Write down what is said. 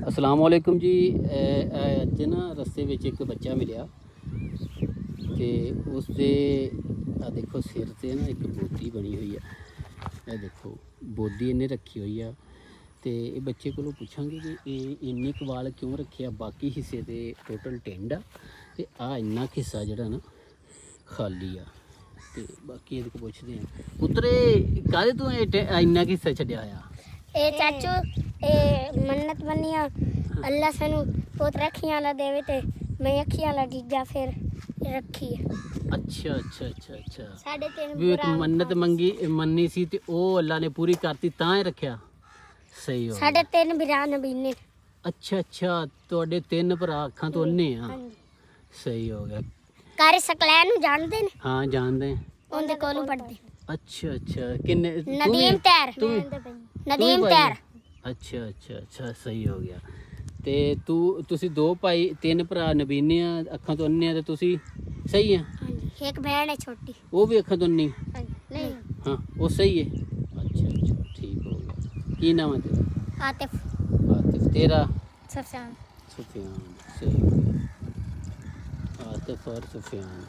अस्सलाम वालेकुम जी। ਅੱਜ ਨਾ ਰਸਤੇ ਵਿੱਚ ਇੱਕ ਬੱਚਾ ਮਿਲਿਆ ਤੇ ਉਸਦੇ ਆ ਦੇਖੋ ਸਿਰ ਤੇ ਨਾ ਇੱਕ ਬੋਦੀ ਬਣੀ ਹੋਈ ਆ। ਇਹ ਦੇਖੋ ਬੋਦੀ ਇਹਨੇ ਰੱਖੀ ਹੋਈ ਆ ਤੇ ਇਹ ਬੱਚੇ ਕੋਲੋਂ ਪੁੱਛਾਂਗੇ ਕਿ ਇਹ ਇੰਨੇ ਕੁ ਵਾਲ ਕਿਉਂ ਰੱਖਿਆ। ਬਾਕੀ ਹਿੱਸੇ ਤੇ ਟੋਟਲ ਟਿੰਡ ਆ ਤੇ ਆ ਇੰਨਾ ਕੁ ਹਿੱਸਾ ਜਿਹੜਾ ਨਾ ਖਾਲੀ ਆ ਤੇ ਬਾਕੀ ਇਹਦੇ ਕੋਲ ਪੁੱਛਦੇ ਆ। ਪੁੱਤਰੇ ਕਾਹਦੇ ਤੂੰ ਇੰਨਾ ਕੁ ਹਿੱਸਾ ਛੱਡਿਆ ਆ? ए चाचू ए मन्नत बनिया अल्लाह सानू बहुत रखियां ला देवे ते मैं अखियां ला जीजा फिर रखी अच्छा अच्छा अच्छा अच्छा साढ़े तीन ਵੀ ਇੱਕ ਮੰਨਤ ਮੰਨੀ ਸੀ ਤੇ ਉਹ ਅੱਲਾ ਨੇ ਪੂਰੀ ਕਰਤੀ ਤਾਂ ਹੀ ਰੱਖਿਆ। ਸਹੀ ਹੋ साढ़े तीन बिरा नबी ने ਅੱਛਾ ਅੱਛਾ ਤੁਹਾਡੇ ਤਿੰਨ ਭਰਾ ਅੱਖਾਂ ਤੋਂ ਅੰਨੇ ਆ। ਸਹੀ ਹੋ ਗਿਆ। कारी सकलैन नु जानदे ने ਹਾਂ ਜਾਣਦੇ ਹਾਂ। ओंदे कोलू पढ़दे ਅੱਛਾ ਅੱਛਾ ਕਿੰਨੇ नदीम तैर नदीम तैर ਅੱਛਾ ਅੱਛਾ ਅੱਛਾ ਸਹੀ ਹੋ ਗਿਆ। ਤੇ ਤੁਸੀਂ ਦੋ ਭਾਈ ਤਿੰਨ ਭਰਾ ਨਬੀਨੇ ਆ ਅੱਖਾਂ ਤੋਂ ਅੰਨੇ ਆ ਤੇ ਤੁਸੀਂ ਸਹੀ ਆ। एक बहन है छोटी ਉਹ ਵੀ ਅੱਖਾਂ ਤੋਂ ਅੰਨੀ? नहीं ਹਾਂ ਉਹ ਸਹੀ ਹੈ। ਅੱਛਾ ਅੱਛਾ ਠੀਕ ਹੋ ਗਿਆ। ਕੀ ਨਾਮ ਹੈ ਤੇਰਾ? आतिफ आतिफ। तेरा? सफसान सुफियान। सही हो गया। आतिफ और सुफियान।